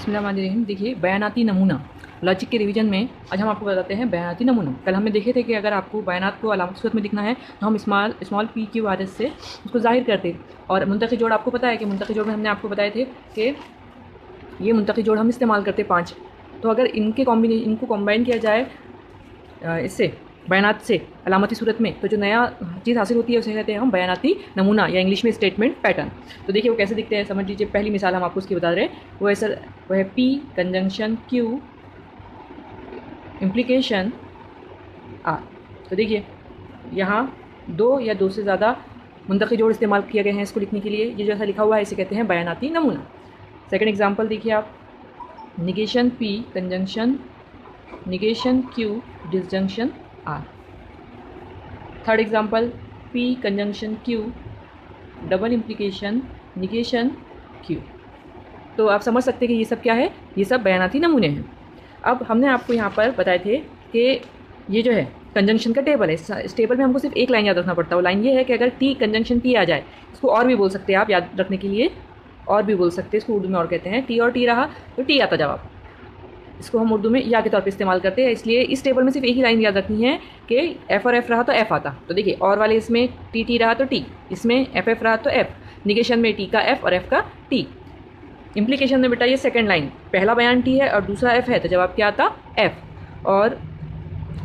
बिस्मिल्लाहिर्रहमानिर्रहीम। देखिए, बयानाती नमूना लॉजिक के रिवीजन में आज हम आपको बताते हैं बयानाती नमूना। कल हमने देखे थे कि अगर आपको बयानात को अलामत सूरत में लिखना है तो हम small P Q R S से उसको ज़ाहिर करते। और मुंतक़ी जोड़ आपको पता है कि मुंतक़ी जोड़ में हमने आपको बताए थे कि ये मुंतक़ी जोड़ हम इस्तेमाल करते 5। तो अगर इनको कॉम्बाइन किया जाए इससे बयानात से अलामती सूरत में, तो जो नया चीज़ हासिल होती है उसे कहते हैं हम बयानाती नमूना या इंग्लिश में स्टेटमेंट पैटर्न। तो देखिए वो कैसे दिखते हैं, समझ लीजिए। पहली मिसाल हम आपको उसकी बता रहे हैं, वो है P conjunction Q implication R. तो देखिए यहाँ 2 या 2 से ज़्यादा मुंतक़ी जोड़ इस्तेमाल किए गए हैं इसको लिखने के लिए। ये जैसा लिखा हुआ है इसे कहते हैं बयानाती नमूना। सेकेंड एग्जाम्पल देखिए आप, negation P conjunction negation Q disjunction R. Third example, P conjunction Q double implication negation Q. तो आप समझ सकते हैं कि ये सब क्या है, ये सब बयानाती नमूने हैं। अब हमने आपको यहाँ पर बताए थे कि ये जो है कंजंक्शन का टेबल है। इस टेबल में हमको सिर्फ एक लाइन याद रखना पड़ता है। वो लाइन ये है कि अगर टी कंजंक्शन टी आ जाए, इसको और भी बोल सकते हैं आप याद रखने के लिए, और भी बोल सकते हैं। इसको उर्दू में और कहते हैं टी और टी रहा तो टी आता जवाब। इसको हम उर्दू में या के तौर पे इस्तेमाल करते हैं। इसलिए इस टेबल में सिर्फ एक ही लाइन याद रखनी है कि एफ और एफ रहा तो एफ आता। तो देखिए और वाले इसमें टी टी रहा तो टी, इसमें एफ एफ रहा तो एफ। निगेशन में टी का एफ और एफ का टी। इम्प्लीकेशन में बेटा ये सेकंड लाइन, पहला बयान टी है और दूसरा एफ है तो जवाब क्या आता एफ। और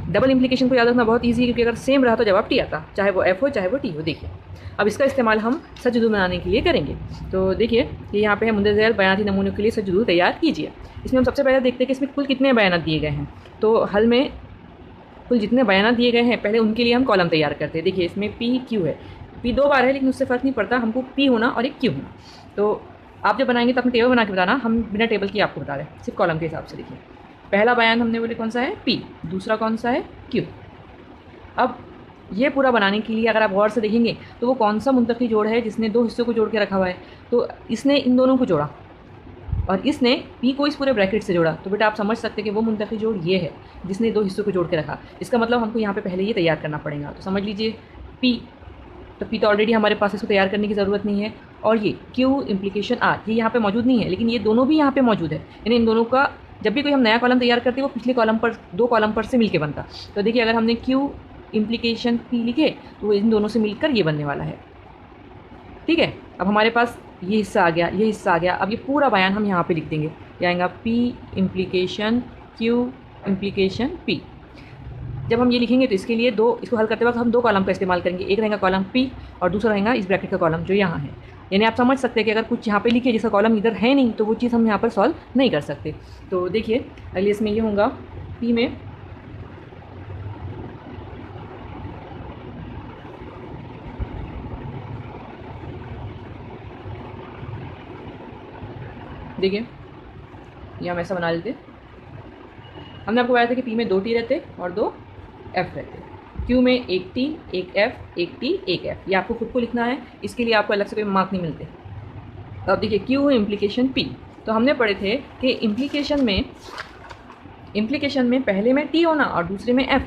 डबल इम्प्लीकेशन को याद रखना बहुत ईजी है, क्योंकि अगर सेम रहा तो जवाब टी आता, चाहे वो एफ हो चाहे वो टी हो। देखिए अब इसका इस्तेमाल हम सज्जुदूल बनाने के लिए करेंगे। तो देखिए ये यहाँ पे है मुंदरज़ैल बयानाती नमूनों के लिए सज्जुदूल तैयार कीजिए। इसमें हम सबसे पहले देखते हैं कि इसमें कुल कितने बयानात दिए गए हैं। तो हल में कुल जितने बयानात दिए गए हैं पहले उनके लिए हम कॉलम तैयार करते हैं। देखिए इसमें पी क्यू है, पी 2 बार है लेकिन उससे फ़र्क नहीं पड़ता, हमको पी होना और एक क्यू होना। तो आप जब बनाएंगे तो अपनी टेबल बना के बताना, हम बिना टेबल की आपको बता रहे हैं, सिर्फ कॉलम के हिसाब से। देखिए पहला बयान हमने बोले कौन सा है, पी, दूसरा कौन सा है, क्यू। अब ये पूरा बनाने के लिए अगर आप गौर से देखेंगे तो वो कौन सा मुंतक़ी जोड़ है जिसने 2 हिस्सों को जोड़ के रखा हुआ है। तो इसने इन दोनों को जोड़ा और इसने पी को इस पूरे ब्रैकेट से जोड़ा। तो बेटा आप समझ सकते हैं कि वो मुंतक़ी जोड़ ये है जिसने 2 हिस्सों को जोड़ के रखा। इसका मतलब हमको यहाँ पे पहले ये तैयार करना पड़ेगा। तो समझ लीजिए पी, तो पी तो ऑलरेडी हमारे पास, इसको तैयार करने की ज़रूरत नहीं है। और ये क्यू इम्प्लीकेशन आर, ये यहाँ पे मौजूद नहीं है लेकिन ये दोनों भी यहाँ पे मौजूद है। यानी इन दोनों का जब भी कोई हम नया कॉलम तैयार करते हैं वो पिछले कॉलम पर 2 कॉलम पर से मिलके बनता। तो देखिए अगर हमने क्यू इम्प्लीकेशन पी लिखे तो वो इन दोनों से मिलकर ये बनने वाला है। ठीक है, अब हमारे पास ये हिस्सा आ गया, ये हिस्सा आ गया। अब ये पूरा बयान हम यहाँ पे लिख देंगे। ये आएगा P implication Q implication P. जब हम ये लिखेंगे तो इसके लिए इसको हल करते वक्त हम 2 कॉलम का इस्तेमाल करेंगे। एक रहेगा कॉलम पी और दूसरा रहेगा इस ब्रैकेट का कॉलम जो यहाँ है। यानी आप समझ सकते हैं कि अगर कुछ यहाँ पे लिखे जिसका कॉलम इधर है नहीं तो वो चीज़ हम यहाँ पर सॉल्व नहीं कर सकते। तो देखिए अगले इसमें ये होगा पी में देखिए ये हम ऐसा बना लेते। हमने आपको बताया था कि पी में 2 टी रहते और 2 एफ रहते। क्यू में 1 टी 1 एफ 1 टी 1 एफ। ये आपको खुद को लिखना है, इसके लिए आपको अलग से कोई मार्क नहीं मिलते। तो अब देखिए क्यू इम्प्लीकेशन पी। तो हमने पढ़े थे कि इम्प्लीकेशन में पहले में टी होना और दूसरे में एफ,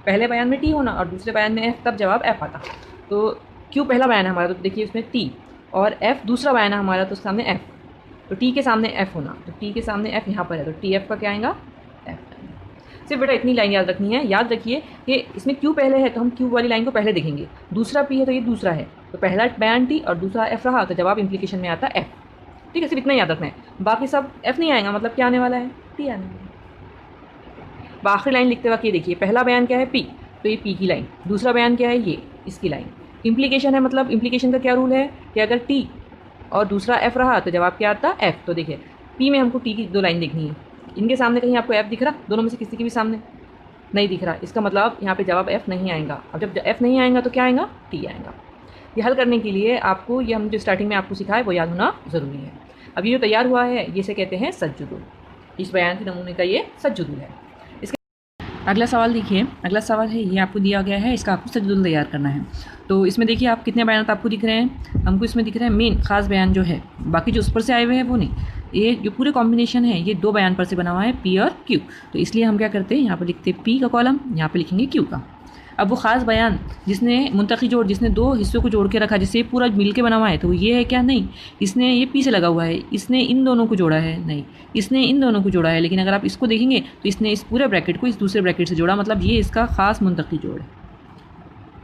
पहले बयान में टी होना और दूसरे बयान में एफ, तब जवाब एफ आता। तो क्यू पहला बयान है हमारा, तो देखिए उसमें टी, और एफ दूसरा बयान है हमारा तो उसके सामने एफ। तो टी के सामने एफ होना, तो टी के सामने एफ यहाँ पर है तो टी एफ का क्या आएगा, एफ। सिर्फ बेटा इतनी लाइन याद रखनी है। याद रखिए कि इसमें क्यू पहले है तो हम क्यू वाली लाइन को पहले देखेंगे, दूसरा पी है तो ये दूसरा है, तो पहला बयान टी और दूसरा एफ रहा तो जवाब इम्प्लीकेशन में आता एफ। ठीक है, सिर्फ इतना याद रखना है, बाकी सब एफ नहीं आएगा, मतलब क्या आने वाला है, टी आने वाला है। आखिरी लाइन लिखते वक्त ये देखिए पहला बयान क्या है, पी, तो ये पी की लाइन, दूसरा बयान क्या है, ये इसकी लाइन। इम्प्लीकेशन है, मतलब इम्प्लीकेशन का क्या रूल है कि अगर टी और दूसरा एफ रहा तो जवाब क्या आता, एफ। तो देखिए पी में हमको टी की 2 लाइन देखनी है, इनके सामने कहीं आपको एफ दिख रहा, दोनों में से किसी के भी सामने नहीं दिख रहा, इसका मतलब यहाँ पे जवाब एफ नहीं आएगा। अब जब एफ नहीं आएगा तो क्या आएगा, टी आएगा। ये हल करने के लिए आपको ये हम जो स्टार्टिंग में आपको सिखाए वो याद होना ज़रूरी है। अब ये जो तैयार हुआ है ये से कहते हैं सज्जुदूल। इस बयानाती नमूने का ये सज्जुदूल है। अगला सवाल देखिए, अगला सवाल है ये आपको दिया गया है, इसका आपको सज्जुदूल तैयार करना है। तो इसमें देखिए आप कितने बयान आपको दिख रहे हैं, हमको इसमें दिख रहा है मेन ख़ास बयान जो है, बाकी जो उस पर से आए हुए हैं वो नहीं। ये जो पूरे कॉम्बिनेशन है ये 2 बयान पर से बना हुआ है, पी और क्यू। तो इसलिए हम क्या करते हैं, यहाँ पर लिखते हैं पी का कॉलम, यहाँ पर लिखेंगे क्यू का। अब वो ख़ास बयान जिसने मुंतकी जोड़ जिसने दो हिस्सों को जोड़ के रखा, जिससे पूरा मिल के बना हुआ है, तो ये है क्या? नहीं। इसने ये पी से लगा हुआ है, इसने इन दोनों को जोड़ा है, नहीं। इसने इन दोनों को जोड़ा है, लेकिन अगर आप इसको देखेंगे तो इसने इस पूरे ब्रैकेट को इस दूसरे ब्रैकेट से जोड़ा, मतलब ये इसका ख़ास मुंतकी जोड़ है।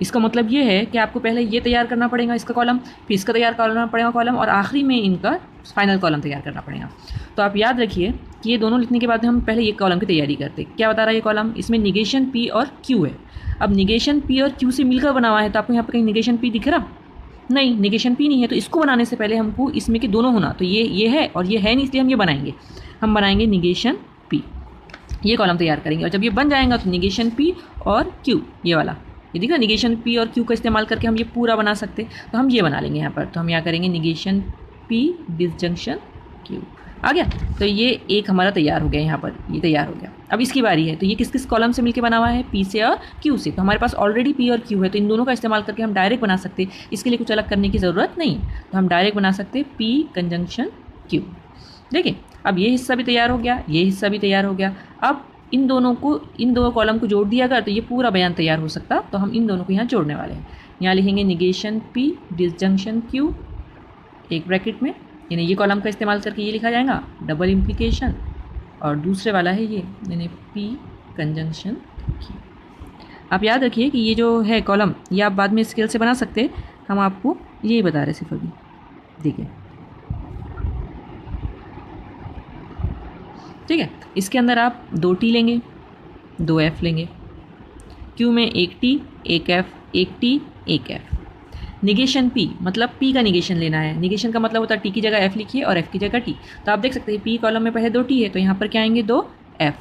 इसका मतलब ये है कि आपको पहले ये तैयार करना पड़ेगा इसका कॉलम, फिर इसका तैयार करना पड़ेगा कॉलम, और आखिरी में इनका फाइनल कॉलम तैयार करना पड़ेगा। तो आप याद रखिए कि ये दोनों लिखने के बाद हम पहले ये कॉलम की तैयारी करते हैं। क्या बता रहा है ये कॉलम? इसमें निगेशन पी और क्यू है। अब निगेशन पी और क्यू से मिलकर बना हुआ है, तो आपको यहाँ पर कहीं निगेशन पी दिख रहा? नहीं, निगेशन पी नहीं है। तो इसको बनाने से पहले हमको इसमें के दोनों होना, तो ये है और ये है नहीं, इसलिए हम ये बनाएंगे। हम बनाएंगे निगेशन पी, ये कॉलम तैयार करेंगे, और जब ये बन जाएगा तो निगेशन पी और क्यू, ये वाला, ये दिख रहा, निगेशन पी और क्यू का इस्तेमाल करके हम ये पूरा बना सकते। तो हम ये बना लेंगे यहाँ पर। तो हम यहाँ करेंगे निगेशन पी डिसजंक्शन क्यू, आ गया। तो ये एक हमारा तैयार हो गया, यहाँ पर ये तैयार हो गया। अब इसकी बारी है, तो ये किस किस कॉलम से मिलके बना हुआ है? पी से और क्यू से। तो हमारे पास ऑलरेडी पी और क्यू है, तो इन दोनों का इस्तेमाल करके हम डायरेक्ट बना सकते, इसके लिए कुछ अलग करने की ज़रूरत नहीं। तो हम डायरेक्ट बना सकते पी कंजंक्शन क्यू। देखिए, अब ये हिस्सा भी तैयार हो गया, ये हिस्सा भी तैयार हो गया। अब इन दोनों कॉलम को जोड़ दिया अगर, तो ये पूरा बयान तैयार हो सकता। तो हम इन दोनों को यहाँ जोड़ने वाले हैं। यहाँ लिखेंगे निगेशन पी डिसजंक्शन क्यू एक ब्रैकेट में, यानी ये कॉलम का इस्तेमाल करके ये लिखा जाएगा डबल इम्प्लीकेशन, और दूसरे वाला है ये, यानी पी कंजंक्शन क्यू। आप याद रखिए कि ये जो है कॉलम, ये आप बाद में स्केल से बना सकते, हम आपको यही बता रहे सिर्फ अभी। देखिए, ठीक है, इसके अंदर आप 2 टी लेंगे, 2 एफ लेंगे, क्यू में 1 T 1 F, 1 T 1 F. Negation P मतलब पी का निगेशन लेना है। निगेशन का मतलब होता है टी की जगह एफ लिखिए और एफ की जगह टी। तो आप देख सकते हैं पी कॉलम में पहले 2 टी है, तो यहाँ पर क्या आएंगे? 2 एफ।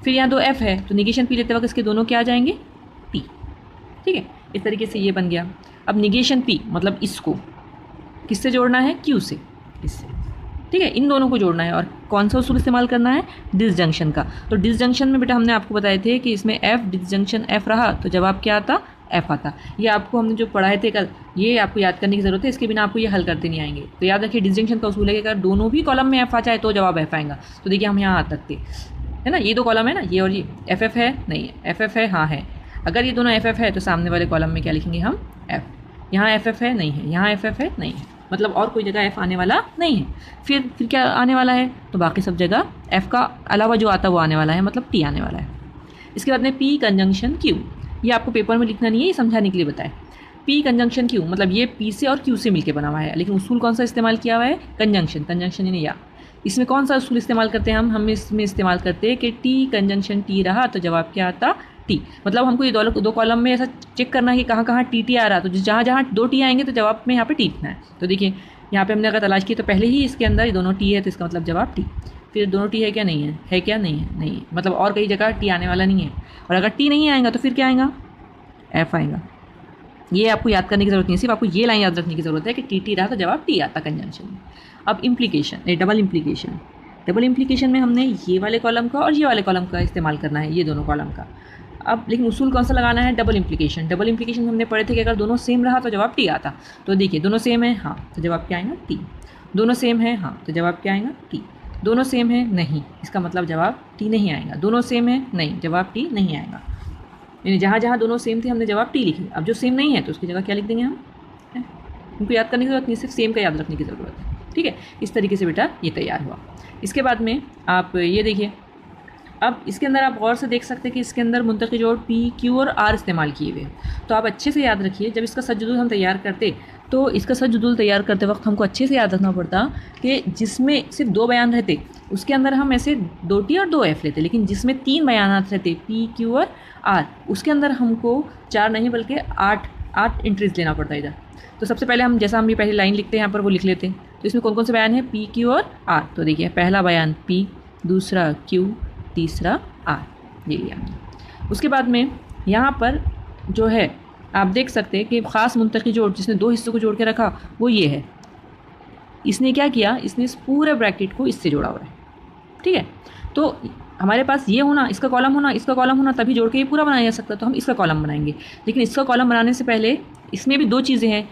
फिर यहाँ 2 एफ है, तो निगेशन पी लेते वक्त इसके दोनों क्या आ जाएंगे? टी। ठीक है, इस तरीके से ये बन गया। अब निगेशन पी मतलब इसको किससे जोड़ना है? क्यू से, इससे। ठीक है, इन दोनों को जोड़ना है, और कौन सा उसूल इस्तेमाल करना है? डिसजंक्शन का। तो डिसजंक्शन में बेटा हमने आपको बताए थे कि इसमें एफ डिसजंक्शन एफ रहा तो जवाब क्या आता? एफ आता। ये आपको हमने जो पढ़ाए थे कल, ये आपको याद करने की ज़रूरत है, इसके बिना आपको ये हल करते नहीं आएंगे। तो याद रखिए डिसजंक्शन का उसूल है कि अगर दोनों भी कॉलम में एफ आ जाए तो जवाब एफ आएगा। तो देखिए हम यहाँ आ सकते है ना, ये 2 कॉलम है ना, ये और ये, एफ एफ है नहीं, एफ एफ है हाँ है। अगर ये दोनों एफ एफ है तो सामने वाले कॉलम में क्या लिखेंगे हम? एफ। यहाँ एफ एफ है नहीं है, यहाँ एफ एफ है नहीं है, मतलब और कोई जगह एफ़ आने वाला नहीं है। फिर क्या आने वाला है? तो बाकी सब जगह एफ़ का अलावा जो आता है वो आने वाला है, मतलब टी आने वाला है। इसके बाद में पी कंजंक्शन क्यू, ये आपको पेपर में लिखना नहीं है, ये समझाने के लिए बताएं। पी कंजंक्शन क्यू मतलब ये पी से और क्यू से मिलकर बना हुआ है, लेकिन उसूल कौन सा इस्तेमाल किया हुआ है? कंजंक्शन। कंजंक्शन यानी या। इसमें कौन सा उसूल इस्तेमाल करते हैं हम इसमें इस्तेमाल करते हैं कि टी कंजंक्शन टी रहा तो जवाब क्या आता? टी। मतलब हमको ये 2 कॉलम में ऐसा चेक करना है कि कहाँ कहाँ टी टी आ रहा, तो जहाँ जहाँ 2 टी आएंगे तो जवाब में यहाँ पे टी लिखना है। तो देखिए यहाँ पे हमने अगर तलाश की तो पहले ही इसके अंदर ये दोनों टी है, तो इसका मतलब जवाब टी। फिर दोनों टी है क्या? नहीं है। है क्या? नहीं है। नहीं, मतलब और कई जगह टी आने वाला नहीं है। और अगर टी नहीं आएगा तो फिर क्या आएगा? एफ आएगा। ये आपको याद करने की ज़रूरत नहीं है, सिर्फ आपको ये लाइन याद रखने की ज़रूरत है कि टी टी रहा तो जवाब टी आता कंजंक्शन में। अब implication, double implication. Double implication में हमने ये वाले कॉलम का और ये वाले कॉलम का इस्तेमाल करना है, ये दोनों कॉलम का। अब लेकिन उसूल कौन सा लगाना है? Double implication. डबल इम्प्लीकेशन हमने पढ़े थे कि अगर दोनों सेम रहा तो जवाब टी आता। तो देखिए दोनों सेम है हाँ, तो जवाब क्या आएगा? टी। दोनों सेम है हाँ, तो जवाब क्या आएगा? टी। दोनों सेम है नहीं, इसका मतलब जवाब टी नहीं आएगा। दोनों सेम है नहीं, जवाब टी नहीं आएगा। यानी जहाँ जहाँ दोनों सेम थे हमने जवाब टी लिखे। अब जो सेम नहीं है तो उसकी जगह क्या लिख देंगे हम? उनको याद करने की ज़रूरत नहीं, सिर्फ सेम का याद रखने की ज़रूरत है। ठीक है, इस तरीके से बेटा ये तैयार हुआ। इसके बाद में आप ये देखिए, अब इसके अंदर आप गौर से देख सकते हैं कि इसके अंदर मुंतकी जोड़ पी क्यू और आर इस्तेमाल किए हुए। तो आप अच्छे से याद रखिए, जब इसका सज्जुदुल हम तैयार करते तो इसका सज्जुदुल तैयार करते वक्त हमको अच्छे से याद रखना पड़ता कि जिसमें सिर्फ 2 बयान रहते उसके अंदर हम ऐसे 2 टी और 2 एफ लेते, लेकिन जिसमें 3 बयानात रहते पी क्यू और आर, उसके अंदर हमको 4 नहीं बल्कि 8 एंट्रीज लेना पड़ता इधर। तो सबसे पहले हम जैसा हम ये पहली लाइन लिखते हैं यहाँ पर वो लिख लेते हैं। तो इसमें कौन कौन से बयान है? पी क्यू और आर। तो देखिए पहला बयान पी, दूसरा क्यू, तीसरा आर, ये लिया। उसके बाद में यहाँ पर जो है आप देख सकते हैं कि ख़ास मुंतकी जोड़ जिसने 2 हिस्सों को जोड़ के रखा वो ये है। इसने क्या किया? इसने इस पूरे ब्रैकेट को इससे जोड़ा हुआ है। ठीक है, तो हमारे पास ये होना, इसका कॉलम होना, इसका कॉलम होना, तभी जोड़ के ये पूरा बनाया जा सकता है। तो हम इसका कॉलम बनाएंगे, लेकिन इसका कॉलम बनाने से पहले इसमें भी 2 चीज़ें हैं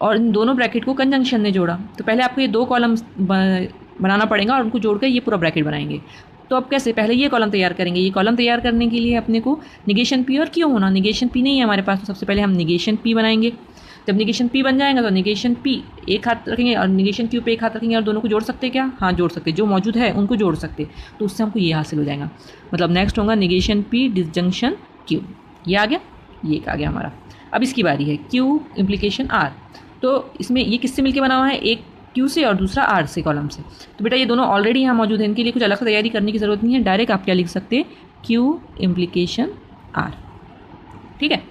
और इन दोनों ब्रैकेट को कंजंक्शन ने जोड़ा। तो पहले आपको ये 2 कॉलम बनाना पड़ेगा और उनको जोड़ कर ये पूरा ब्रैकेट बनाएंगे। तो अब कैसे, पहले ये कॉलम तैयार करेंगे। ये कॉलम तैयार करने के लिए अपने को निगेशन पी और क्यू होना, निगेशन पी नहीं है हमारे पास, तो सबसे पहले हम निगेशन पी बनाएंगे। जब निगेशन पी बन जाएगा तो निगेशन पी एक हाथ रखेंगे और निगेशन क्यू पे एक हाथ रखेंगे और दोनों को जोड़ सकते हैं क्या? हाँ जोड़ सकते, जो मौजूद है उनको जोड़ सकते, तो उससे हमको ये हासिल हो जाएगा। मतलब नेक्स्ट होगा निगेशन पी डिसजंक्शन क्यू, ये आ गया, ये एक आ गया हमारा। अब इसकी बारी है क्यू इम्प्लीकेशन आर। तो इसमें ये किससे मिलके बना हुआ है, एक क्यू से और दूसरा आर से कॉलम से। तो बेटा ये दोनों ऑलरेडी यहाँ मौजूद है, इनके लिए कुछ अलग से तैयारी करने की ज़रूरत नहीं है, डायरेक्ट आप क्या लिख सकते हैं, क्यू इम्प्लीकेशन आर। ठीक है,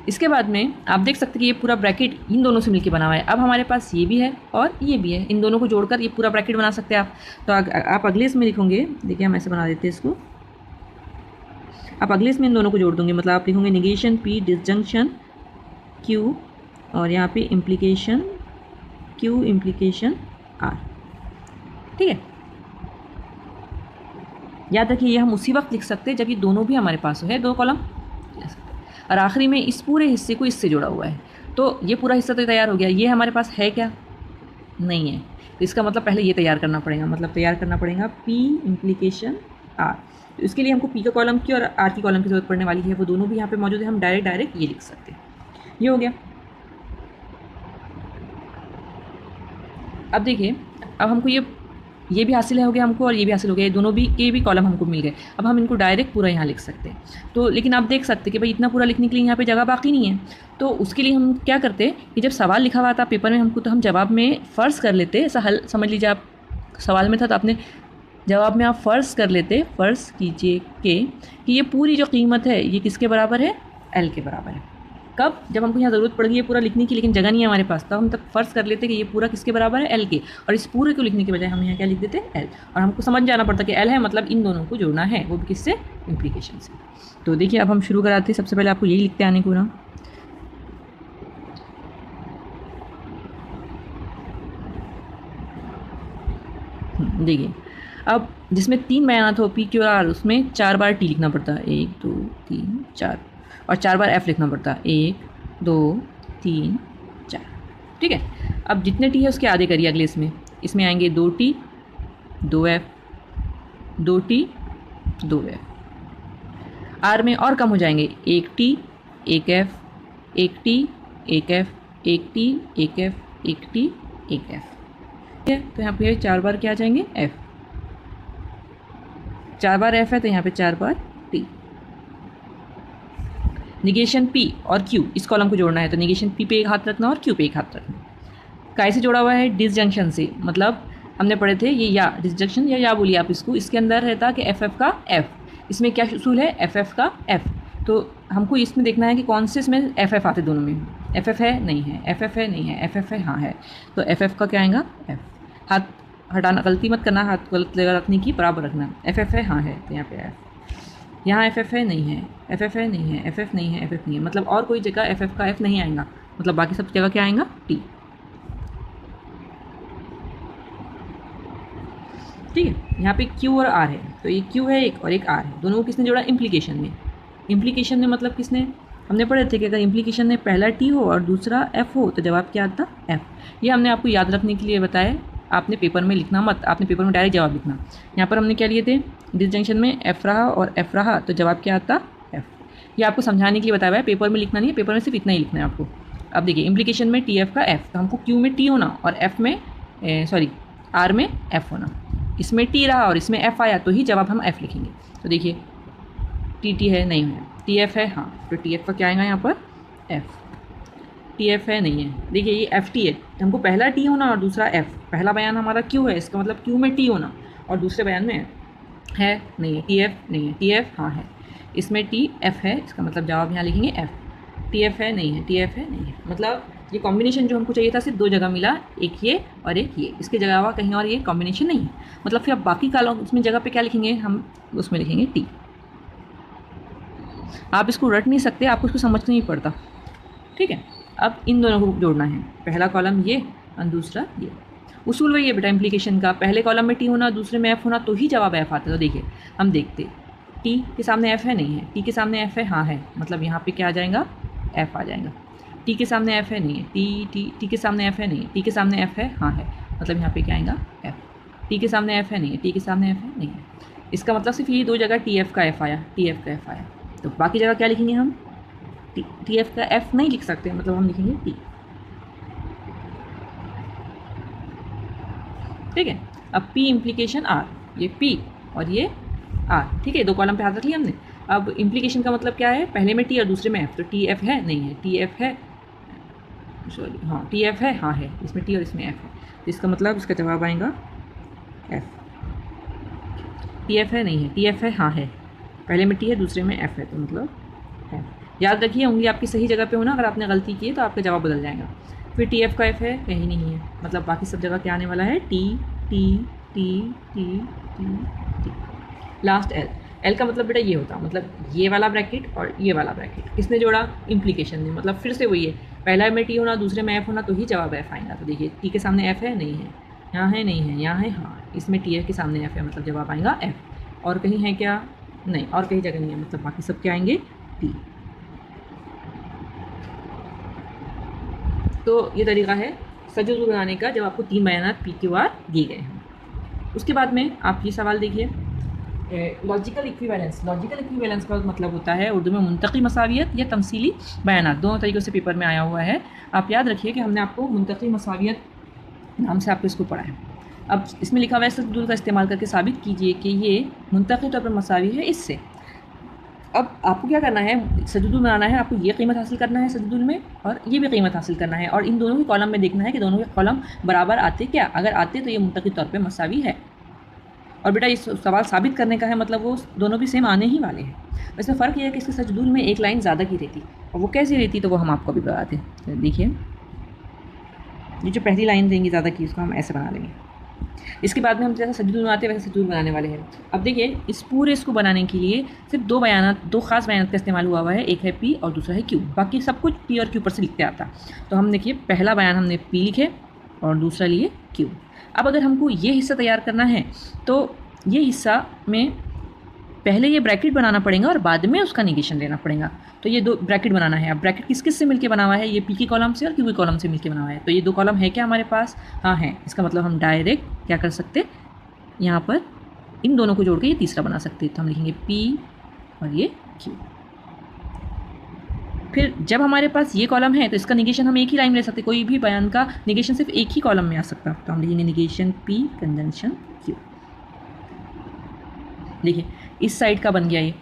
इसके बाद में आप देख सकते हैं कि ये पूरा ब्रैकेट इन दोनों से मिलके बना हुआ है। अब हमारे पास ये भी है और ये भी है, इन दोनों को जोड़कर ये पूरा ब्रैकेट बना सकते हैं आप। तो आप अगले इसमें लिखोगे, देखिए हम ऐसे बना देते हैं इसको, आप अगले इसमें इन दोनों को जोड़ दोगे, मतलब आप लिखोगे निगेशन पी डिसजंक्शन क्यू और यहाँ पे इम्प्लीकेशन क्यू इम्प्लीकेशन आर। ठीक है, याद रखिए ये हम उसी वक्त लिख सकते हैं जब ये दोनों भी हमारे पास है, दो कॉलम, और आखिरी में इस पूरे हिस्से को इससे जोड़ा हुआ है। तो ये पूरा हिस्सा तो तैयार हो गया, ये हमारे पास है क्या, नहीं है, तो इसका मतलब पहले ये तैयार करना पड़ेगा, मतलब तैयार करना पड़ेगा पी इम्प्लीकेशन आर। तो इसके लिए हमको पी का कॉलम की और आर की कॉलम की जरूरत पड़ने वाली है, वो दोनों भी यहाँ पे मौजूद है, हम डायरेक्ट ये लिख सकते हैं। ये हो गया। अब देखिए, अब हमको ये भी हासिल हो गया हमको और ये भी हासिल हो गया, ये दोनों भी के भी कॉलम हमको मिल गए। अब हम इनको डायरेक्ट पूरा यहाँ लिख सकते हैं। तो लेकिन आप देख सकते हैं कि भाई इतना पूरा लिखने के लिए यहाँ पे जगह बाकी नहीं है, तो उसके लिए हम क्या करते कि जब सवाल लिखा हुआ था पेपर में हमको, तो हम जवाब में फ़र्ज़ कर लेते, ऐसा हल समझ लीजिए आप, सवाल में था तो आपने जवाब में आप फ़र्ज़ कर लेते, फ़र्ज़ कीजिए कि ये पूरी जो कीमत है ये किसके बराबर है, एल के बराबर है। कब, जब हमको यहाँ ज़रूरत पड़ गई है पूरा लिखने की लेकिन जगह नहीं है हमारे पास, तब हम तक फ़र्ज़ कर लेते कि ये पूरा किसके बराबर है, एल के, और इस पूरे को लिखने के बजाय हम यहाँ क्या लिख देते, एल, और हमको समझ जाना पड़ता कि एल है मतलब इन दोनों को जोड़ना है, वो भी किससे, इम्प्लीकेशन से। तो देखिए अब हम शुरू कराते हैं, सबसे पहले आपको यही लिखते आने को ना, देखिए अब जिसमें 3 बयानात हो पी क्यू और आर, उसमें 4 बार टी लिखना पड़ता है, 1 2 3 4, और 4 बार एफ़ लिखना पड़ता है, 1 2 3 4। ठीक है, अब जितने टी है उसके आधे करिए अगले इसमें आएंगे 2 T 2 F, 2 T 2 F. R में और कम हो जाएंगे, 1 T 1 F, 1 T 1 F, 1 T 1 F, 1 T 1 F. ठीक है, तो यहाँ पे 4 बार क्या आ जाएंगे, एफ़, 4 बार एफ़ है तो यहाँ पे 4 बार टी। निगेशन पी और क्यू, इस कॉलम को जोड़ना है तो निगेशन पी पे एक हाथ रखना और क्यू पे एक हाथ रखना। कैसे जोड़ा हुआ है, डिसजंक्शन से, मतलब हमने पढ़े थे ये या डिसजंक्शन या बोलिए आप इसको, इसके अंदर रहता कि एफ का एफ, इसमें क्या उसूल है, एफ का एफ। तो हमको इसमें देखना है कि कौन से इसमें एफ आते, दोनों में एफ है नहीं है, एफ है नहीं है, एफ है हाँ है, तो एफ का क्या आएगा, एफ। हाथ हटाना, गलती मत करना, हाथ गलत जगह रखने की, बराबर रखना, एफ है हाँ है, तो यहाँ पे एफ, यहाँ एफ है नहीं है, एफ है नहीं है, एफ नहीं है, एफ नहीं है, मतलब और कोई जगह एफ का एफ नहीं आएगा, मतलब बाकी सब जगह क्या आएगा, टी। ठीक है, यहाँ पे क्यू और आर है, तो ये क्यू है एक और एक आर है, दोनों को किसने जोड़ा, इम्प्लीकेशन में। इम्प्लीकेशन में मतलब किसने, हमने पढ़े थे कि अगर इम्प्लीकेशन में पहला टी हो और दूसरा एफ हो तो जवाब क्या आता, एफ। ये हमने आपको याद रखने के लिए बताया, आपने पेपर में लिखना मत, आपने पेपर में डायरेक्ट जवाब लिखना। यहाँ पर हमने क्या लिए थे, डिसजंक्शन में एफ रहा और एफ रहा तो जवाब क्या आता, एफ। ये आपको समझाने के लिए बताया है, पेपर में लिखना नहीं है, पेपर में सिर्फ इतना ही लिखना है आपको। अब देखिए इम्प्लीकेशन में टी एफ का एफ, तो हमको क्यू में टी होना और एफ में आर में एफ होना, इसमें टी रहा और इसमें एफ आया तो ही जवाब हम एफ लिखेंगे। तो देखिए टी है नहीं है, टी एफ है हाँ, तो टी एफ का क्या आएगा यहाँ पर, एफ। टी एफ है नहीं है, देखिए ये एफ टी है, हमको पहला टी होना और दूसरा एफ। पहला बयान हमारा क्यू है, इसका मतलब क्यू में टी होना और दूसरे बयान में है नहीं है, टी एफ नहीं है, टी एफ हाँ है, इसमें टी एफ है, इसका मतलब जवाब यहाँ लिखेंगे एफ। टी एफ है नहीं है, टी एफ है नहीं है, मतलब ये कॉम्बिनेशन जो हमको चाहिए था सिर्फ 2 जगह मिला, एक ये और एक ये, इसके जगह कहीं और ये कॉम्बिनेशन नहीं है। मतलब फिर अब बाकी कॉलम उसमें जगह पे क्या लिखेंगे, हम उसमें लिखेंगे टी। आप इसको रट नहीं सकते, आपको इसको समझना ही पड़ता। ठीक है, अब इन दोनों को जोड़ना है, पहला कॉलम ये और दूसरा ये। उसूल वही है बेटा इम्प्लीकेशन का, पहले कॉलम में टी होना दूसरे में एफ होना तो ही जवाब एफ आता है। तो देखिए हम देखते, टी के सामने एफ है नहीं है, टी के सामने एफ है हाँ है, मतलब यहाँ पे क्या आ जाएगा, एफ आ जाएगा। टी के सामने एफ है नहीं है, टी के सामने एफ है नहीं है, टी के सामने एफ है हाँ है, मतलब यहाँ पे क्या आएगा, एफ। टी के सामने एफ है नहीं है, टी के सामने एफ है नहीं है, इसका मतलब सिर्फ ये 2 जगह टी एफ का एफ आया, टी एफ का एफ आया। तो बाकी जगह क्या लिखेंगे हम, टी एफ का एफ नहीं लिख सकते, मतलब हम लिखेंगे टी। ठीक है। अब पी इम्प्लीकेशन आर, ये पी और ये आर, ठीक है, 2 कॉलम पे हाथ रख लिया हमने। अब इम्प्लीकेशन का मतलब क्या है, पहले में टी और दूसरे में एफ, तो टी एफ है नहीं है, टी एफ है, सॉरी हाँ टी एफ है, हाँ है, इसमें टी और इसमें एफ है, तो इसका मतलब इसका जवाब आएगा एफ। टी एफ है नहीं है, टी एफ है हाँ है, पहले में टी है दूसरे में एफ है, तो मतलब है। याद रखिए उंगली आपकी सही जगह पे हो ना, अगर आपने गलती की है तो आपका जवाब बदल जाएगा। फिर टी एफ का एफ है कहीं नहीं है, मतलब बाकी सब जगह क्या आने वाला है, T T T T T T. Last L, L का मतलब बेटा ये होता, मतलब ये वाला ब्रैकेट और ये वाला ब्रैकेट किसने जोड़ा, इम्प्लीकेशन ने, मतलब फिर से वही है, पहला में टी होना दूसरे में एफ होना तो ही जवाब एफ आएगा। तो देखिए टी के सामने एफ है नहीं है, यहाँ है नहीं है, यहाँ है हाँ, इसमें टी एफ के सामने एफ है, मतलब जवाब आएगा एफ। और कहीं है क्या, नहीं, और कहीं जगह नहीं है, मतलब बाकी सब क्या आएंगे, टी। तो ये तरीका है सजुद बनाने का जब आपको 3 बयानात पी क्यू आर दिए गए हैं। उसके बाद में आप ये सवाल देखिए, लॉजिकल इक्विवेलेंस। लॉजिकल इक्विवेलेंस का मतलब होता है उर्दू में मुंतकी मसावियत या तमसीली बयानात, दोनों तरीक़ों से पेपर में आया हुआ है। आप याद रखिए कि हमने आपको मुंतकी मसावियत नाम से आपको इसको पढ़ा है। अब इसमें लिखा हुआ है सजुद का इस्तेमाल करके साबित कीजिए कि ये मुंतकी तौर पर मसावी है इससे। अब आपको क्या करना है, सजुदुल बनाना है, आपको ये कीमत हासिल करना है सजुदुल में और ये भी कीमत हासिल करना है, और इन दोनों के कॉलम में देखना है कि दोनों के कॉलम बराबर आते क्या, अगर आते तो ये मुंतकी तौर पे मसावी है। और बेटा इस सवाल साबित करने का है, मतलब वो दोनों भी सेम आने ही वाले हैं। इसमें फ़र्क ये है कि इसके सजुदुल में एक लाइन ज़्यादा की रहती, और वो कैसी रहती तो वो हम आपको भी बताते हैं। देखिए ये जो पहली लाइन देंगी ज़्यादा की, उसको हम ऐसे बना लेंगे। इसके बाद में हम जैसा सजुदुल बनाते हैं वैसे सजुदुल बनाने वाले हैं। अब देखिए इस पूरे इसको बनाने के लिए सिर्फ 2 बयानात, 2 ख़ास बयानात का इस्तेमाल हुआ है, एक है पी और दूसरा है क्यू, बाकी सब कुछ पी और क्यू पर से लिखते आता। तो हम देखिए पहला बयान हमने पी लिखे और दूसरा लिए क्यू। अब अगर हमको ये हिस्सा तैयार करना है तो ये हिस्सा में पहले ये ब्रैकेट बनाना पड़ेगा और बाद में उसका निगेशन लेना पड़ेगा। तो ये 2 ब्रैकेट बनाना है। अब ब्रैकेट किस किस से मिलके बना हुआ है, ये पी के कॉलम से और क्यू के कॉलम से मिलके बना हुआ है। तो ये 2 कॉलम है क्या हमारे पास, हाँ है। इसका मतलब हम डायरेक्ट क्या कर सकते, यहाँ पर इन दोनों को जोड़ के ये तीसरा बना सकते हैं। तो हम लिखेंगे पी और ये क्यू। फिर जब हमारे पास ये कॉलम है तो इसका निगेशन हम एक ही लाइन में ले सकते, कोई भी बयान का निगेशन सिर्फ एक ही कॉलम में आ सकता। तो हम लिखेंगे निगेशन पी कंजंक्शन क्यू। देखिए इस साइड का बन गया ये,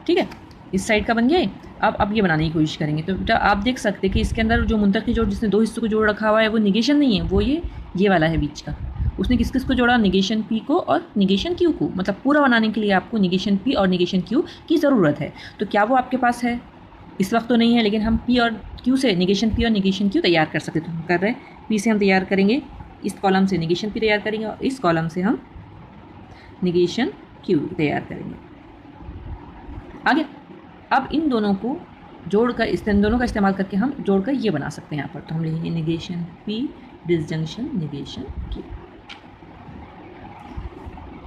ठीक है, इस साइड का बन गया ये। अब ये बनाने की कोशिश करेंगे तो बेटा आप देख सकते हैं कि इसके अंदर जो मुंतकी जोड़ जिसने 2 हिस्सों को जोड़ रखा हुआ है वो निगेशन नहीं है, वो ये वाला है बीच का। उसने किस किस को जोड़ा, निगेशन पी को और निगेशन क्यू को। मतलब पूरा बनाने के लिए आपको निगेशन पी और निगेशन क्यू की ज़रूरत है। तो क्या वो आपके पास है, इस वक्त तो नहीं है, लेकिन हम पी और क्यू से निगेशन पी और निगेशन क्यू तैयार कर सकते। तो हम कर रहे हैं, पी से हम तैयार करेंगे, इस कॉलम से निगेशन पी तैयार करेंगे और इस कॉलम से हम निगेशन क्यू तैयार करेंगे। आगे अब इन दोनों को जोड़कर, इन दोनों का इस्तेमाल करके हम जोड़कर ये बना सकते हैं यहाँ पर। तो हम लिखेंगे negation P disjunction negation Q.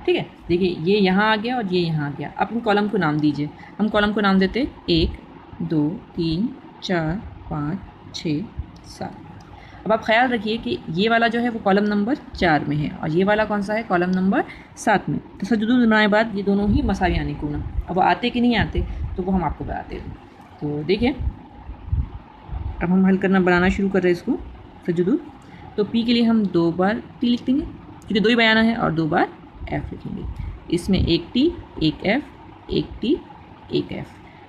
ठीक है, देखिए ये यहाँ आ गया और ये यहाँ आ गया। अब इन कॉलम को नाम दीजिए। हम कॉलम को नाम देते 1 2 3 4 5 6 7। अब आप ख्याल रखिए कि ये वाला जो है वो कॉलम नंबर 4 में है और ये वाला कौन सा है, कॉलम नंबर 7 में। तो सजुदुल बनाने बाद ये दोनों ही मसावी आने को ना, अब वो आते कि नहीं आते तो वो हम आपको बताते हैं। तो देखिए अब हम हल करना बनाना शुरू कर रहे हैं इसको सजुदुल। तो पी के लिए हम 2 बार टी लिख देंगे क्योंकि 2 ही बयाना है, और 2 बार एफ लिखेंगे। इसमें 1 टी 1 एफ 1 टी 1 एफ।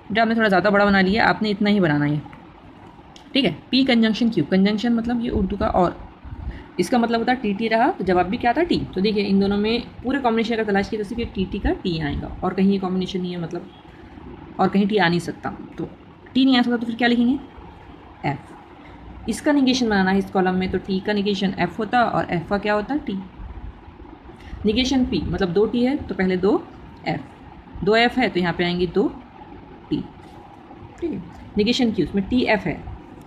बेटा आपने थोड़ा ज़्यादा बड़ा बना लिया, आपने इतना ही बनाना है, ठीक है। पी कंजंक्शन क्यू, कंजंक्शन मतलब ये उर्दू का और, इसका मतलब होता है टी टी रहा तो जवाब भी क्या था टी। तो देखिए इन दोनों में पूरे कॉम्बिनेशन का तलाश किया तो सिर्फ ये टी टी का टी आएगा और कहीं ये कॉम्बिनेशन नहीं है, मतलब और कहीं टी आ नहीं सकता। तो टी नहीं आ सकता तो फिर क्या लिखेंगे, एफ। इसका निगेशन बनाना है इस कॉलम में, तो टी का निगेशन एफ होता और एफ का क्या होता, टी। निगेशन पी मतलब 2 टी है तो पहले 2 एफ, 2 एफ है तो यहाँ पे आएंगे 2 टी, ठीक है। निगेशन क्यू, उसमें टी एफ है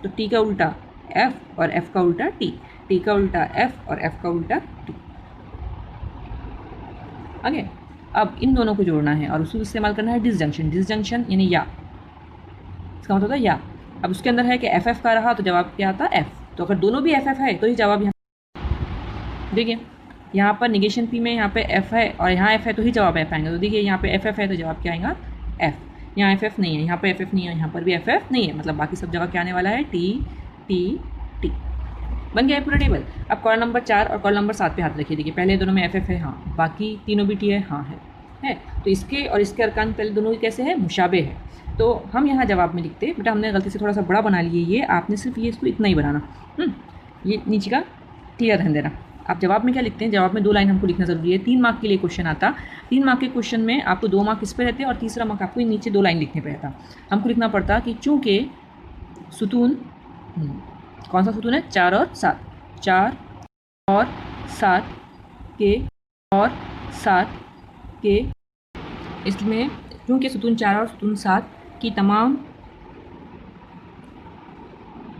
तो टी का उल्टा एफ और एफ का उल्टा टी, टी का उल्टा एफ और एफ का उल्टा टी। आगे अब इन दोनों को जोड़ना है और उसको इस्तेमाल करना है डिसजंक्शन। डिसजंक्शन यानी या, इसका मतलब होता है या। अब उसके अंदर है कि एफ एफ का रहा तो जवाब क्या आता, एफ। तो अगर दोनों भी एफ एफ है तो ही जवाब यहाँ। देखिए यहाँ पर निगेशन पी में यहाँ पे एफ है और यहाँ एफ है तो ही जवाब एफ आएगा। तो देखिए यहाँ पे एफ एफ है तो जवाब क्या आएगा एफ। यहाँ एफ एफ नहीं है, यहाँ पर एफ एफ नहीं है, यहाँ पर भी एफ एफ नहीं है, मतलब बाकी सब जगह क्या आने वाला है टी टी टी। बन गया है पूरा टेबल। अब कॉलम नंबर 4 और कॉलम नंबर 7 पे हाथ रखिए। देखिए पहले दोनों में एफ एफ है, हाँ, बाकी तीनों भी टी है, हाँ है। तो इसके और इसके अरकान पहले दोनों ही कैसे है, मुशाबे है। तो हम यहाँ जवाब में लिखते, बेटा हमने गलती से थोड़ा सा बड़ा बना लिए, ये आपने सिर्फ ये इसको इतना ही बनाना, ये नीचे का क्लियर रहने देना। आप जवाब में क्या लिखते हैं, जवाब में 2 लाइन हमको लिखना ज़रूरी है। 3 मार्क के लिए क्वेश्चन आता, 3 मार्क के क्वेश्चन में आपको 2 मार्क इस पर रहते और तीसरा मार्क आपको नीचे 2 लाइन लिखने पर रहता। हमको लिखना पड़ता कि चूँकि सुतून, कौन सा सुतून है, 4 और 7, 4 और 7 के इसमें क्योंकि सुतून 4 और सुतून 7 की तमाम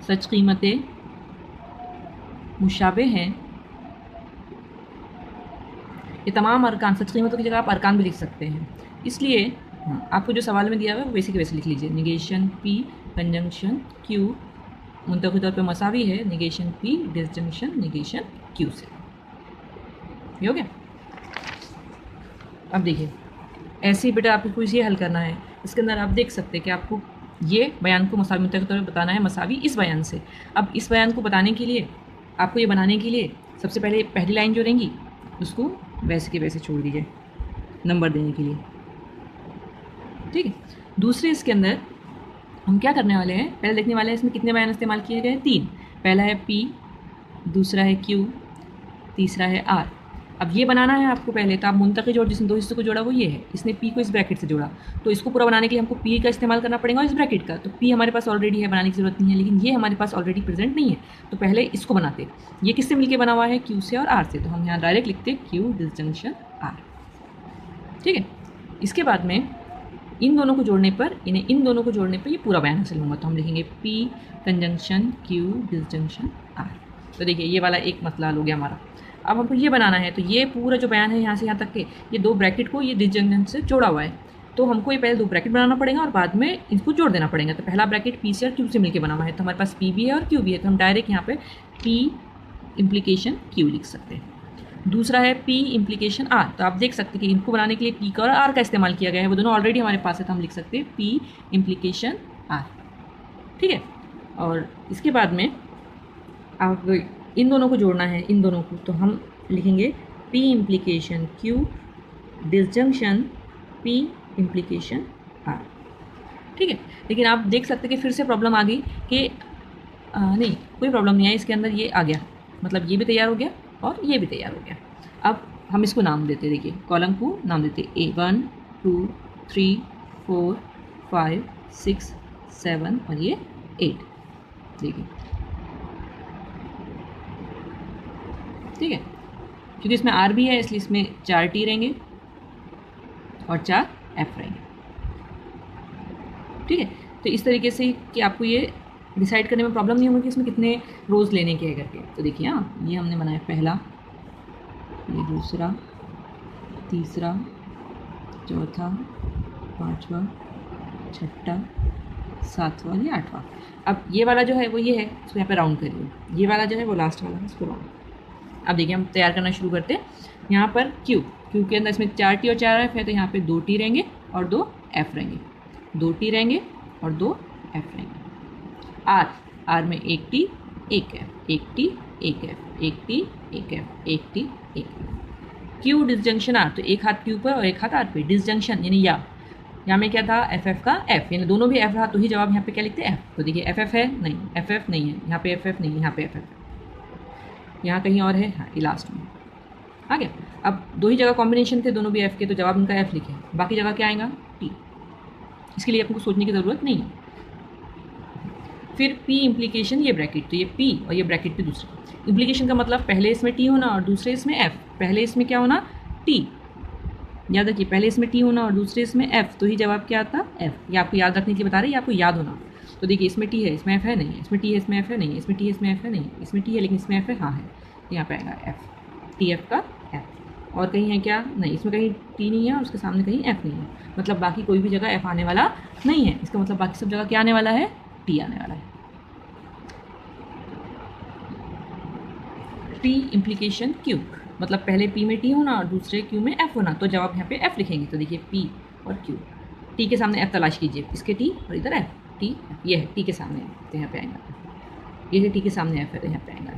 सच कीमतें मुशाबे हैं। ये तमाम अरकान, सच कीमतों की जगह आप अरकान भी लिख सकते हैं। इसलिए आपको जो सवाल में दिया हुआ है वो वैसे के वैसे लिख लीजिए। निगेशन पी कंजंक्शन क्यू मुंतकी तौर पे मसावी है, negation P disjunction negation Q से। ये हो गया। अब देखिए ऐसे ही बेटा आपको इसे हल करना है। इसके अंदर आप देख सकते हैं कि आपको ये बयान को मसावी मुंतकी तौर पे बताना है, मसावी इस बयान से। अब इस बयान को बताने के लिए, आपको ये बनाने के लिए सबसे पहले पहली लाइन जो रहेंगी उसको वैसे के वैसे छोड़ दीजिए नंबर देने के लिए, ठीक है। दूसरे इसके अंदर हम क्या करने वाले हैं, पहले देखने वाले हैं इसमें कितने बयान इस्तेमाल किए गए हैं, 3। पहला है P, दूसरा है Q, तीसरा है R। अब ये बनाना है आपको पहले, तो आप मुंतकी जोड़ जिसने 2 हिस्सों को जोड़ा वो ये है, इसने P को इस ब्रैकेट से जोड़ा, तो इसको पूरा बनाने के लिए हमको P का इस्तेमाल करना पड़ेगा और इस ब्रैकेट का। तो P हमारे पास ऑलरेडी है, बनाने की ज़रूरत नहीं है, लेकिन ये हमारे पास ऑलरेडी प्रेजेंट नहीं है, तो पहले इसको बनाते। ये किससे मिलकर बना हुआ है, Q से और R से, तो हम यहाँ डायरेक्ट लिखते Q डिसजंक्शन R, ठीक है। इसके बाद में इन दोनों को जोड़ने पर, इन्हें इन दोनों को जोड़ने पर ये पूरा बयान हासिल होगा। तो हम लिखेंगे P conjunction Q disjunction R। तो देखिए ये वाला एक मसला हल हो गया हमारा। अब हमको ये बनाना है, तो ये पूरा जो बयान है यहाँ से यहाँ तक के, ये 2 ब्रैकेट को ये डिसजंक्शन से जोड़ा हुआ है, तो हमको ये पहले 2 ब्रैकेट बनाना पड़ेगा और बाद में इनको जोड़ देना पड़ेगा। तो पहला ब्रैकेट P से और Q से मिलकर बना हुआ है, तो हमारे पास P भी है और Q भी है, तो हम डायरेक्ट यहाँ पे P इम्प्लीकेशन Q लिख सकते हैं। दूसरा है P इम्प्लीकेशन R। तो आप देख सकते हैं कि इनको बनाने के लिए P का और R का इस्तेमाल किया गया है, वो दोनों ऑलरेडी हमारे पास है, तो हम लिख सकते हैं P इम्प्लीकेशन R, ठीक है। और इसके बाद में आप इन दोनों को जोड़ना है, इन दोनों को, तो हम लिखेंगे P implication Q disjunction P implication R, ठीक है। लेकिन आप देख सकते हैं कि फिर से प्रॉब्लम आ गई कि नहीं, कोई प्रॉब्लम नहीं है, इसके अंदर ये आ गया, मतलब ये भी तैयार हो गया और ये भी तैयार हो गया। अब हम इसको नाम देते, देखिए कॉलम को नाम देते A1 2 3 4 5 6 7 और ये 8, देखिए, ठीक है। क्योंकि इसमें R भी है इसलिए इसमें 4 T रहेंगे और 4 F रहेंगे, ठीक है। तो इस तरीके से कि आपको ये डिसाइड करने में प्रॉब्लम नहीं होगी कि इसमें कितने रोज़ लेने के हैं करके। तो देखिए हाँ, ये हमने बनाया पहला, ये दूसरा, तीसरा, चौथा, पांचवा, छठा, सातवां, ये आठवां। अब ये वाला जो है वो ये है, इसको यहाँ पे राउंड करिए, ये वाला जो है वो लास्ट वाला है, इसको राउंड। अब देखिए हम तैयार करना शुरू करते हैं। यहाँ पर Q के अंदर इसमें 4 T और 4 F है, तो यहाँ पे 2 T रहेंगे और 2 F रहेंगे, 2 T रहेंगे और 2 F रहेंगे। R में 1 T 1 F, 1 T 1 F, 1 T 1 F, 1 T 1 F। Q disjunction R, तो एक हाथ Q पर और एक हाथ R पे, डिसजंक्शन यानी या में क्या था FF का F, यानी दोनों भी F रहा, तो ही जवाब यहाँ पे क्या लिखते हैं F। तो देखिए FF है नहीं, FF नहीं है, यहाँ पे FF नहीं है, यहाँ पे FF है, यहाँ कहीं और है, हाँ ये लास्ट में आ गया। अब 2 ही जगह कॉम्बिनेशन थे, दोनों भी F के, तो जवाब उनका F लिखे, बाकी जगह क्या आएगा T। इसके लिए आपको सोचने की ज़रूरत नहीं है। फिर P इम्प्लीकेशन, ये ब्रैकेट, तो ये P और ये ब्रैकेट पे दूसरा। इम्प्लीकेशन का मतलब पहले इसमें T होना और दूसरे इसमें F, पहले इसमें क्या होना T, याद रखिए, पहले इसमें T होना और दूसरे इसमें F, तो ही जवाब क्या आता F। ये आपको याद रखने के लिए बता रहे हैं, ये आपको याद होना। तो देखिए इसमें T है, इसमें F है नहीं है, इसमें T है, इसमें F है नहीं है, इसमें T है, इसमें F है नहीं है, इसमें T है लेकिन इसमें F है, हाँ है, तो यहाँ पे आएगा F, TF का F। और कहीं है क्या, नहीं, इसमें कहीं T नहीं है और उसके सामने कहीं F नहीं है, मतलब बाकी कोई भी जगह F आने वाला नहीं है। इसका मतलब बाकी सब जगह क्या आने वाला है, T आने वाला है। T इम्प्लीकेशन Q, मतलब पहले P में T होना और दूसरे Q में F होना, तो जवाब यहाँ पे F लिखेंगे। तो देखिए P और Q, T के सामने F तलाश कीजिए, इसके T और इधर F, T ये है T के सामने, तो यहाँ पे आएगा, ये है T के सामने F है, तो यहाँ पे आएगा।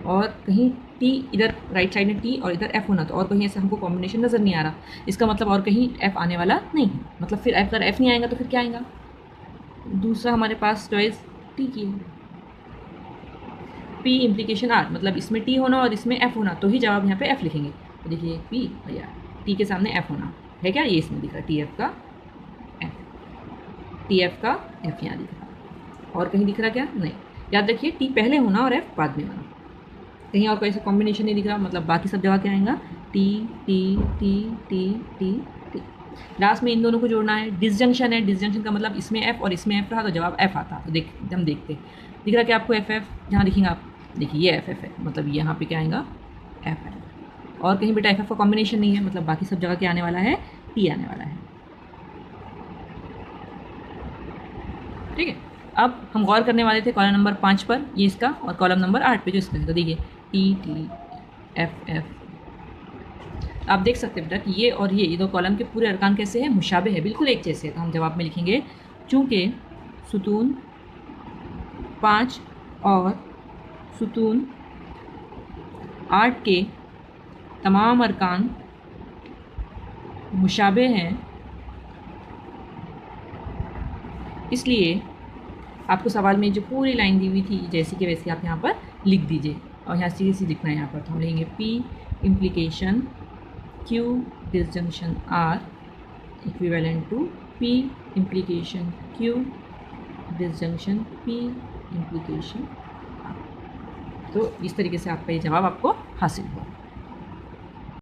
और कहीं T इधर राइट साइड में T और इधर F होना, तो और कहीं ऐसा हमको कॉम्बिनेशन नज़र नहीं आ रहा, इसका मतलब और कहीं F आने वाला नहीं है। मतलब फिर अगर F नहीं आएगा तो फिर क्या आएगा? दूसरा हमारे पास चॉइस T की है, P इम्प्लीकेशन R, मतलब इसमें T होना और इसमें F होना, तो ही जवाब यहाँ पे F लिखेंगे। तो देखिए P या T के सामने F होना है क्या, ये इसमें दिख रहा है TF का F, TF का F यहाँ दिख रहा है, और कहीं दिख रहा क्या? नहीं। याद रखिए T पहले होना और F बाद में होना, कहीं और कोई ऐसा कॉम्बिनेशन नहीं दिख रहा, मतलब बाकी सब जगह क्या आएगा? T T T T T T। Last में इन दोनों को जोड़ना है, डिसजंक्शन है, डिसजंक्शन का मतलब इसमें F और इसमें F रहा तो जवाब F आता। तो हम देखते दिख रहा क्या आपको FF, जहाँ लिखेंगे आप, देखिए ये FF है, मतलब यहाँ पे क्या आएगा? F है, और कहीं बेटा FF का कॉम्बिनेशन नहीं है, मतलब बाकी सब जगह क्या आने वाला है? T आने वाला है। ठीक है, अब हम गौर करने वाले थे कॉलम नंबर 5 पर, ये इसका, और कॉलम नंबर 8 पे जो इसका है। तो देखिए T T F F, आप देख सकते हैं बेटा कि ये और ये दो कॉलम के पूरे अरकान कैसे हैं? मुशाबे है, बिल्कुल एक जैसे है। तो हम जवाब में लिखेंगे चूँकि सुतून 5 और सुतून 8 के तमाम अरकान मुशाबे हैं, इसलिए आपको सवाल में जो पूरी लाइन दी हुई थी जैसी कि वैसी आप यहाँ पर लिख दीजिए, और यहाँ सीधी लिखना है यहाँ पर। तो हम लिखेंगे P implication Q disjunction R equivalent to P implication Q disjunction P implication R। तो इस तरीके से आपका ये जवाब आपको हासिल हो।